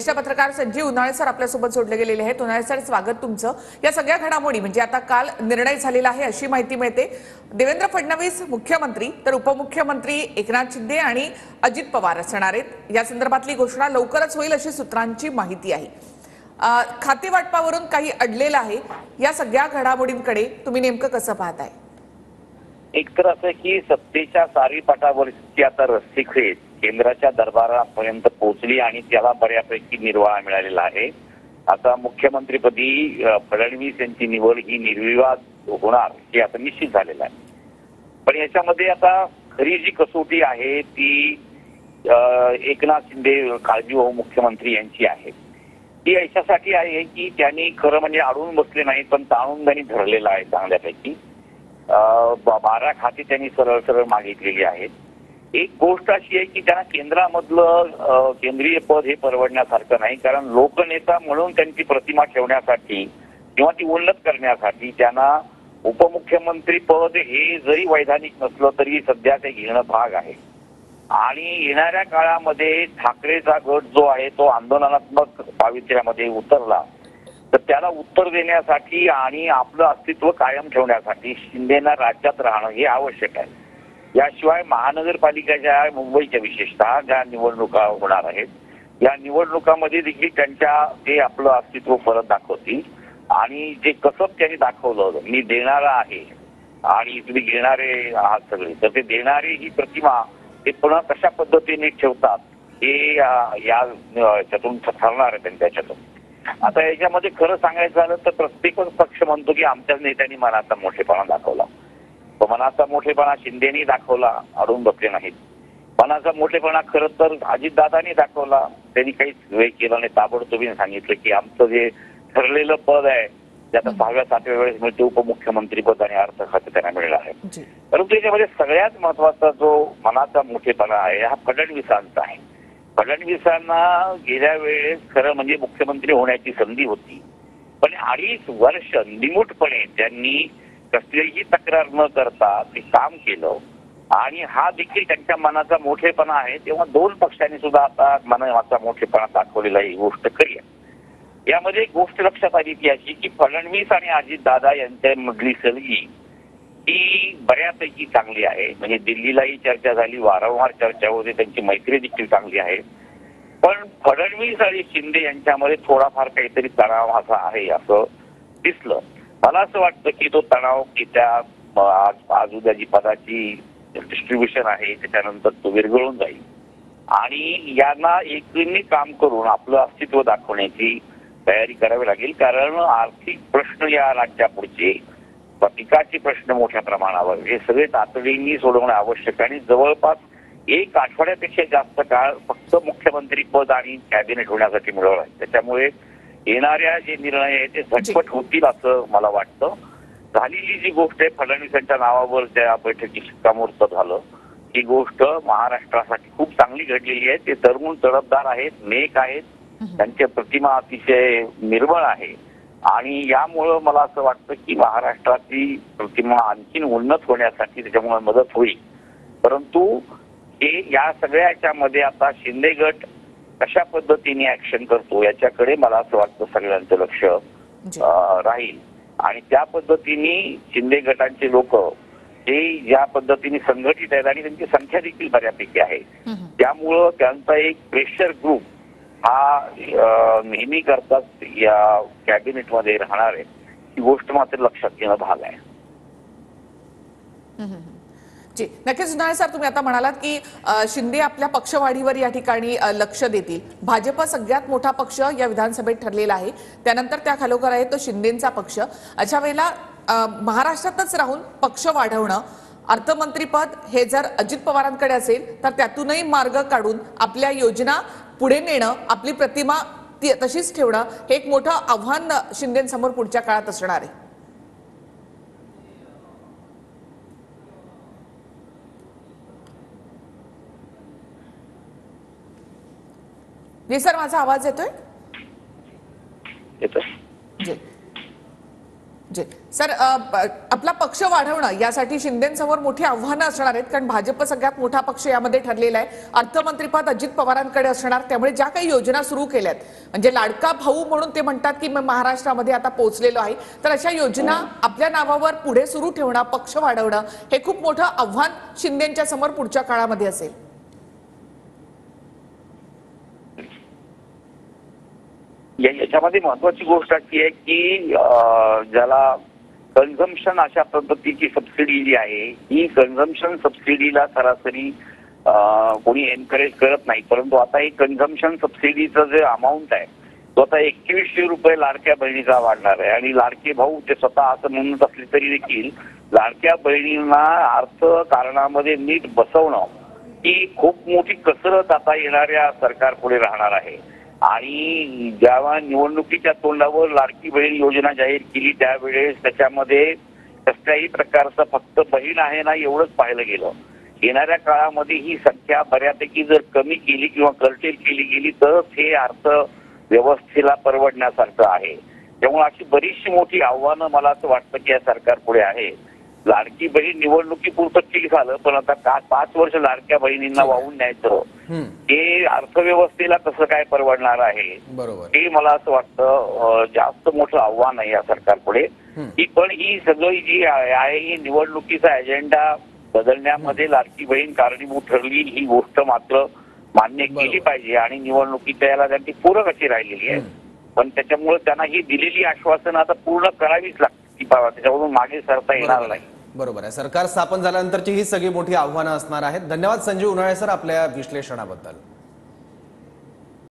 ज्येष्ठ पत्रकार संजीव उन्हाळे सर आपल्यासोबत जोडले गेलेले आहेत। उन्हाळे सर, स्वागत तुमचं। या सगळ्या घडामोडी म्हणजे आता काल निर्णय झालेला आहे अशी माहिती मिळते। देवेंद्र फडणवीस मुख्यमंत्री तर उपमुख्यमंत्री एकनाथ शिंदे आणि अजित पवार असणार आहेत। या संदर्भातली घोषणा लवकरच होईल अशी सूत्रांची माहिती आहे। खाते वाटपावरून काही अडलेलं आहे। या सगळ्या घडामोडींकडे तुम्ही नेमकं कसं पाहताय? एक तर असं की सत्तेच्या सारीपाटावरची आता रस्सीखेच केंद्राच्या दरबारापर्यंत पोहोचली आणि त्याला बऱ्यापैकी निर्वाळा मिळालेला आहे। आता मुख्यमंत्रीपदी फडणवीस यांची निवड ही निर्विवाद होणार हे आता निश्चित झालेलं आहे। पण याच्यामध्ये आता खरी जी कसोटी आहे ती एकनाथ शिंदे काळजीवाहू मुख्यमंत्री यांची आहे। ती याच्यासाठी आहे की त्यांनी खरं म्हणजे अडवून बसले नाही, पण ताणून त्यांनी धरलेला आहे चांगल्यापैकी। 12 खाती त्यांनी सरळ सरळ मागितलेली आहेत। एक गोष्ट अशी आहे की त्यांना केंद्रामधलं केंद्रीय पद हे परवडण्यासारखं नाही, कारण लोकनेता म्हणून त्यांची प्रतिमा ठेवण्यासाठी किंवा ती उन्नत करण्यासाठी त्यांना उपमुख्यमंत्री पद हे जरी वैधानिक नसलं तरी सध्या ते घेणं भाग आहे। आणि येणाऱ्या काळामध्ये ठाकरेचा गट जो आहे तो आंदोलनात्मक पावित्र्यामध्ये उतरला तर त्याला उत्तर देण्यासाठी आणि आपलं अस्तित्व कायम ठेवण्यासाठी शिंदेना राज्यात राहणं हे आवश्यक आहे। याशिवाय महानगरपालिकेच्या मुंबईच्या विशेषतः ज्या निवडणुका होणार आहेत या निवडणुकांमध्ये देखील ते आपलं अस्तित्व परत दाखवतील। आणि जे कसब त्यांनी दाखवलं मी देणारा आहे आणि तुम्ही घेणारे आहात सगळे, तर ते देणारे ही प्रतिमा ते पुन्हा कशा पद्धतीने ठेवतात हे याच्यातून ठरणार आहे त्यांच्यातून। आता याच्यामध्ये खरं सांगायचं झालं तर प्रत्येकच पक्ष म्हणतो की आमच्या नेत्यांनी मनाचा मोठेपणा दाखवला। तो मनाचा मोठेपणा शिंदेनी दाखवला, अडून बसले नाहीत। मनाचा मोठेपणा खरं तर अजितदादांनी दाखवला, त्यांनी काहीच वेळ केला नाही। ताबडतोबीने सांगितलं की आमचं जे ठरलेलं पद आहे ते आता 6व्या-7व्या वेळेस मिळते, उपमुख्यमंत्री पद आणि अर्थ खाते त्यांना मिळणार आहे। परंतु याच्यामध्ये सगळ्यात महत्वाचा जो मनाचा मोठेपणा आहे हा फडणवीसांचा आहे। फडणवीसांना गेल्या वेळेस खरं म्हणजे मुख्यमंत्री होण्याची संधी होती, पण 2.5 वर्ष निमूटपणे त्यांनी कसलीही तक्रार न करता ते काम केलं आणि हा देखील त्यांच्या मनाचा मोठेपणा आहे। तेव्हा 2 पक्षांनी सुद्धा आता मनाचा मोठेपणा दाखवलेला ही गोष्ट खरी आहे। यामध्ये एक गोष्ट लक्षात आली ती अशी की फडणवीस आणि अजितदादा यांच्यामधली सलगी ही बऱ्यापैकी चांगली आहे। म्हणजे दिल्लीलाही चर्चा झाली, वारंवार चर्चा होते, त्यांची मैत्री देखील चांगली आहे। पण फडणवीस आणि शिंदे यांच्यामध्ये थोडाफार काहीतरी तणाव असा आहे असं दिसलं। मला असं वाटतं की तो तणाव की त्या आज उद्या जी पदाची डिस्ट्रीब्युशन आहे त्याच्यानंतर तो विरघळून जाईल आणि यांना एकत्रित काम करून आपलं अस्तित्व दाखवण्याची तयारी करावी लागेल। कारण आर्थिक प्रश्न या राज्यापुढचे, पिकाचे प्रश्न मोठ्या प्रमाणावर हे सगळे तातडीने सोडवणं आवश्यक आहे। आणि जवळपास 1 आठवड्यापेक्षा जास्त काळ फक्त मुख्यमंत्री पद आणि कॅबिनेट होण्यासाठी मिळवलं आहे। त्याच्यामुळे येणाऱ्या जे निर्णय आहेत ते झटपट होतील असं मला वाटतं। झालेली जी गोष्ट आहे फडणवीसांच्या नावावर त्या बैठकीत शिक्कामोर्तब झालं, ही गोष्ट महाराष्ट्रासाठी खूप चांगली घडलेली आहे। ते तरुण तडफदार आहेत, नेक आहेत, त्यांच्या प्रतिमा अतिशय निर्मळ आहे आणि यामुळं मला असं वाटतं की महाराष्ट्राची प्रतिमा आणखीन उन्नत होण्यासाठी त्याच्यामुळे मदत होईल। परंतु हे या सगळ्याच्यामध्ये आता शिंदे गट कशा पद्धतीने ऍक्शन करतो याच्याकडे मला असं वाटतं सगळ्यांचं लक्ष राहील आणि त्या पद्धतीने शिंदे गटांचे लोक हे ज्या पद्धतीने संघटित आहेत आणि त्यांची संख्या देखील बऱ्यापैकी आहे, त्यामुळं त्यांचा एक प्रेशर ग्रुप हा नेहमी करतात या कॅबिनेटमध्ये राहणार आहे ही गोष्ट मात्र लक्षात घेणं भाग आहे। जी नक्कीच उन्हाळे सर, तुम्ही आता म्हणालात की शिंदे आपल्या पक्षवाढीवर या ठिकाणी लक्ष देतील। भाजप सगळ्यात मोठा पक्ष या विधानसभेत ठरलेला आहे, त्यानंतर त्या खालोखाल आहे तो शिंदेचा पक्ष। अशा वेळेला महाराष्ट्रातच राहून पक्ष वाढवणं, अर्थमंत्रीपद हे जर अजित पवारांकडे असेल तर त्यातूनही मार्ग काढून आपल्या योजना पुढे नेणं, आपली प्रतिमा तशीच ठेवणं हे एक मोठं आव्हान शिंदेंसमोर पुढच्या काळात असणार आहे। जी सर, माझा आवाज येतोय? येतोय जी जी सर, आपला पक्ष वाढवणं यासाठी शिंदेंसमोर मोठी आव्हानं असणार आहेत, कारण भाजप सगळ्यात मोठा पक्ष यामध्ये ठरलेला आहे. अर्थमंत्रीपद अजित पवारांकडे असणार, त्यामुळे ज्या काही योजना सुरू केल्यात, म्हणजे लाडका भाऊ म्हणून ते म्हणतात की महाराष्ट्रामध्ये आता पोहोचलेलो आहे, तर अशा योजना आपल्या नावावर पुढे सुरू ठेवणं, पक्ष वाढवणं हे खूप मोठं आव्हान शिंदेंच्या समोर पुढच्या काळामध्ये असेल. याच्यामध्ये महत्वाची गोष्ट अशी आहे की ज्याला कन्झम्पशन अशा पद्धतीची सबसिडी जी आहे, ही कन्झम्पशन सबसिडीला सरासरी कोणी एनकरेज करत नाही. परंतु आता ही कन्झम्पशन सबसिडीचं जे अमाऊंट आहे तो आता 2100 रुपये लाडक्या बहिणीचा वाढणार आहे. आणि लाडके भाऊ ते स्वतः असं म्हणत असले तरी देखील लाडक्या बहिणींना अर्थकारणामध्ये नीट बसवणं ही खूप मोठी कसरत आता येणाऱ्या सरकारपुढे राहणार आहे. आणि जेव्हा निवडणुकीच्या तोंडावर लाडकी बहीण योजना जाहीर केली त्यावेळेस त्याच्यामध्ये कसल्याही प्रकारचं फक्त बहीण आहे ना एवढंच पाहिलं गेलं. येणाऱ्या काळामध्ये ही संख्या बऱ्यापैकी जर कमी केली किंवा कर्टेल केली गेली तरच हे अर्थव्यवस्थेला परवडण्यासारखं आहे. त्यामुळे अशी बरीचशी मोठी आव्हानं मला असं वाटतं की या सरकार पुढे आहे. लाडकी बहीण निवडणुकीपुरतं ठीक झालं, पण आता 5 वर्ष लाडक्या बहिणींना वाहून न्यायचं हे अर्थव्यवस्थेला कसं काय परवडणार आहे, हे मला असं वाटतं जास्त मोठं आव्हान आहे या सरकारपुढे. पण ही सगळी जी आहे ही निवडणुकीचा अजेंडा बदलण्यामध्ये लाडकी बहीण कारणीभूत ठरली, ही गोष्ट मात्र मान्य केली पाहिजे. आणि निवडणुकीच्या याला त्यांची पूरक अशी राहिलेली आहे. पण त्याच्यामुळे त्यांना ही दिलेली आश्वासनं आता पूर्ण करावीच लागतील, त्याच्यावरून मागे सरता येणार नाही. बरोबर आहे. सरकार स्थापन झाल्यानंतरची ही सगळी मोठी आव्हानं असणार आहेत. धन्यवाद संजीव उन्हाळे सर आपल्या विश्लेषणाबद्दल.